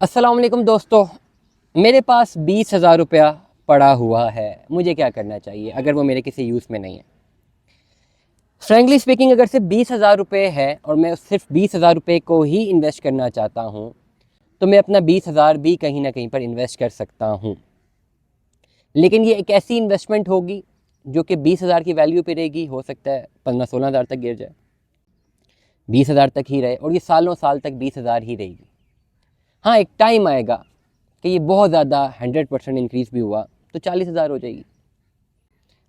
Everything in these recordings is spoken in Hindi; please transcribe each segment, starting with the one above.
अस्सलाम वालेकुम दोस्तों, मेरे पास 20,000 रुपया पड़ा हुआ है। मुझे क्या करना चाहिए अगर वो मेरे किसी यूज़ में नहीं है? फ्रेंकली स्पीकिंग, अगर सिर्फ 20,000 रुपये है और मैं सिर्फ 20,000 रुपये को ही इन्वेस्ट करना चाहता हूँ, तो मैं अपना 20,000 भी कहीं ना कहीं पर इन्वेस्ट कर सकता हूँ। लेकिन ये एक ऐसी इन्वेस्टमेंट होगी जो कि 20,000 की वैल्यू पे रहेगी। हो सकता है 15-16 हज़ार तक गिर जाए, 20,000 तक ही रहे और ये सालों साल तक 20,000 ही रहेगी। हाँ, एक टाइम आएगा कि ये बहुत ज़्यादा 100% इंक्रीज़ भी हुआ तो 40,000 हो जाएगी।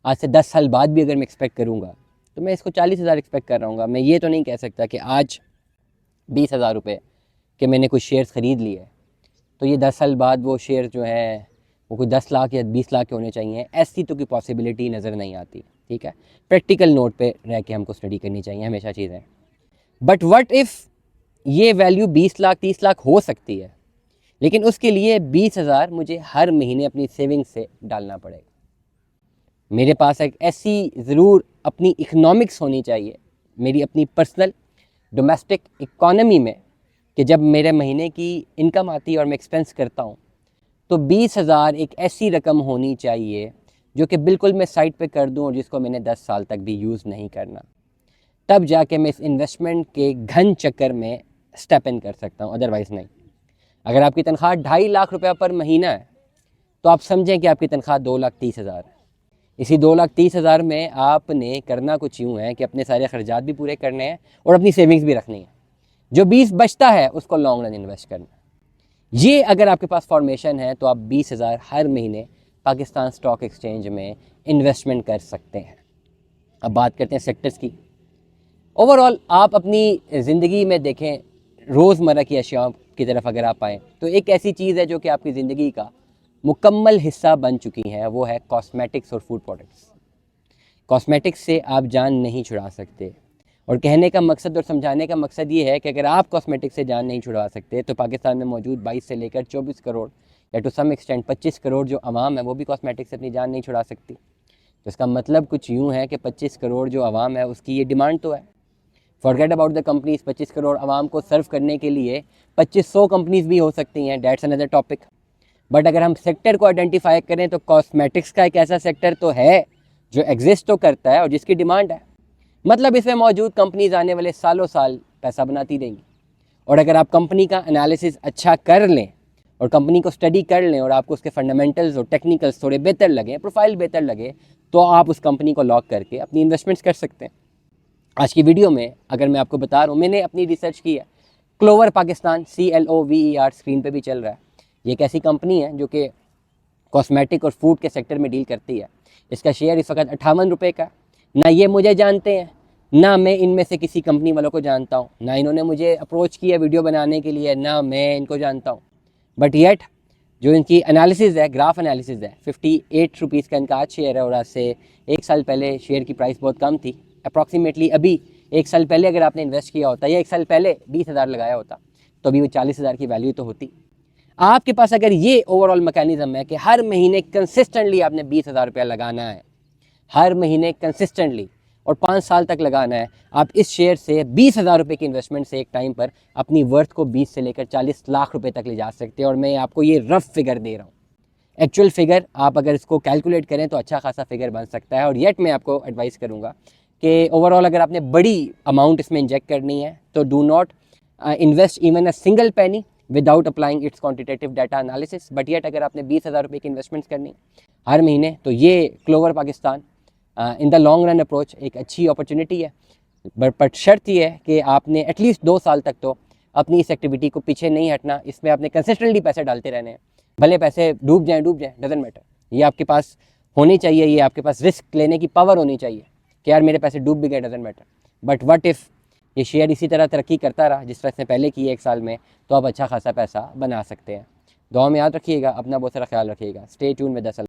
आज से 10 साल बाद भी अगर मैं एक्सपेक्ट करूँगा तो मैं इसको 40,000 एक्सपेक्ट कर रहा हूँ। मैं ये तो नहीं कह सकता कि आज 20,000 रुपये के मैंने कुछ शेयर्स ख़रीद लिए तो ये 10 साल बाद वो शेयर जो है वो कोई 10 लाख या 20 लाख के होने चाहिए। ऐसी तो कोई पॉसिबिलिटी नज़र नहीं आती। ठीक है, प्रैक्टिकल नोट पे रह के हमको स्टडी करनी चाहिए हमेशा चीज़ें। बट व्हाट इफ़ ये वैल्यू 20 लाख 30 लाख हो सकती है, लेकिन उसके लिए 20,000 मुझे हर महीने अपनी सेविंग्स से डालना पड़ेगा। मेरे पास एक ऐसी ज़रूर अपनी इकनॉमिक्स होनी चाहिए, मेरी अपनी पर्सनल डोमेस्टिक इकॉनमी में, कि जब मेरे महीने की इनकम आती है और मैं एक्सपेंस करता हूँ तो 20,000 एक ऐसी रकम होनी चाहिए जो कि बिल्कुल मैं साइड पे कर दूँ और जिसको मैंने 10 साल तक भी यूज़ नहीं करना। तब जाके मैं इस इन्वेस्टमेंट के घन चक्कर में स्टेप इन कर सकता हूँ, अदरवाइज़ नहीं। अगर आपकी तनख्वाह 2.5 लाख रुपया पर महीना है तो आप समझें कि आपकी तनख्वाह 2,30,000 है। इसी 2,30,000 में आपने करना कुछ यूँ है कि अपने सारे खर्चात भी पूरे करने हैं और अपनी सेविंग्स भी रखनी है। जो 20 बचता है उसको लॉन्ग रन इन्वेस्ट करना है। ये अगर आपके पास फॉर्मेशन है तो आप 20,000 हर महीने पाकिस्तान स्टॉक एक्सचेंज में इन्वेस्टमेंट कर सकते हैं। अब बात करते हैं सेक्टर्स की। ओवरऑल आप अपनी ज़िंदगी में देखें, रोज़मर्रा की अशिया की तरफ अगर आप आएँ तो एक ऐसी चीज़ है जो कि आपकी ज़िंदगी का मुकम्मल हिस्सा बन चुकी है, वो है कॉस्मेटिक्स और फूड प्रोडक्ट्स। कॉस्मेटिक्स से आप जान नहीं छुड़ा सकते, और कहने का मकसद और समझाने का मकसद ये है कि अगर आप कॉस्मेटिक्स से जान नहीं छुड़ा सकते तो पाकिस्तान में मौजूद 22 से लेकर 24 करोड़ या टू सम एक्सटेंट 25 करोड़ जो आवाम है वो भी कॉस्मेटिक्स से अपनी जान नहीं छुड़ा सकती। तो इसका मतलब कुछ यूँ है कि 25 करोड़ जो आवाम है उसकी ये डिमांड तो है। Forget about the companies, 25 crore आवाम को सर्व करने के लिए 2500 कंपनीज भी हो सकती हैं, डेट्स अनदर टॉपिक। बट अगर हम सेक्टर को आइडेंटिफाई करें तो कॉस्मेटिक्स का एक ऐसा सेक्टर तो है जो एग्जिस्ट तो करता है और जिसकी डिमांड है। मतलब इसमें मौजूद कंपनीज आने वाले सालों साल पैसा बनाती रहेंगी। और अगर आप कंपनी का एनालिसिस अच्छा कर लें और कंपनी को स्टडी कर लें और आपको उसके फंडामेंटल्स और टेक्निकल्स थोड़े बेहतर लगे, प्रोफाइल बेहतर लगे, तो आप उस कंपनी को लॉक करके अपनी इन्वेस्टमेंट्स कर सकते हैं। आज की वीडियो में अगर मैं आपको बता रहा हूँ, मैंने अपनी रिसर्च की है। क्लोवर पाकिस्तान, CLOVER स्क्रीन पे भी चल रहा है। ये एक ऐसी कंपनी है जो कि कॉस्मेटिक और फूड के सेक्टर में डील करती है। इसका शेयर इस वक्त 58 रुपये का। ना ये मुझे जानते हैं, ना मैं इनमें से किसी कंपनी वालों को जानता हूँ, ना इन्होंने मुझे अप्रोच किया वीडियो बनाने के लिए, ना मैं इनको जानता हूँ। बट येट जो इनकी एनालिसिस है, ग्राफ एनालिसिस है, 58 रुपीज़ का इनका आज शेयर है और आज से 1 साल पहले शेयर की प्राइस बहुत कम थी। अप्रॉक्सीमेटली अभी 1 साल पहले अगर आपने इन्वेस्ट किया होता या 1 साल पहले 20,000 लगाया होता तो अभी वो 40,000 की वैल्यू तो होती। आपके पास अगर ये ओवरऑल मैकेनिज्म है कि हर महीने कंसिस्टेंटली आपने 20,000 रुपया लगाना है, हर महीने कंसिस्टेंटली, और 5 साल तक लगाना है, आप इस शेयर से 20,000 रुपये की इन्वेस्टमेंट से एक टाइम पर अपनी वर्थ को 20 से लेकर 40 लाख रुपए तक ले जा सकते हैं। और मैं आपको ये रफ फिगर दे रहा हूँ। एक्चुअल फिगर आप अगर इसको कैलकुलेट करें तो अच्छा खासा फिगर बन सकता है। और येट मैं आपको एडवाइस करूँगा कि ओवरऑल अगर आपने बड़ी अमाउंट इसमें इंजेक्ट करनी है तो do not invest even a single penny without applying it's quantitative data analysis. But yet अगर आपने 20,000 रुपये की इन्वेस्टमेंट्स करनी हर महीने तो ये clover Pakistan in the long run approach एक अच्छी अपॉर्चुनिटी है। बट शर्त ये है कि आपने एटलीस्ट 2 साल तक तो अपनी इस एक्टिविटी को पीछे नहीं हटना। इसमें आपने कंसिस्टेंटली पैसे डालते रहने हैं, भले पैसे डूब जाएँ डजेंट मैटर। ये आपके पास होनी चाहिए, ये आपके पास रिस्क लेने की पावर होनी चाहिए कि यार मेरे पैसे डूब भी गए, doesn't matter. But what if ये शेयर इसी तरह तरक्की करता रहा जिस तरह इसने पहले की है 1 साल में, तो आप अच्छा खासा पैसा बना सकते हैं। दुआ में याद रखिएगा, अपना बहुत सारा ख्याल रखिएगा। Stay tune with the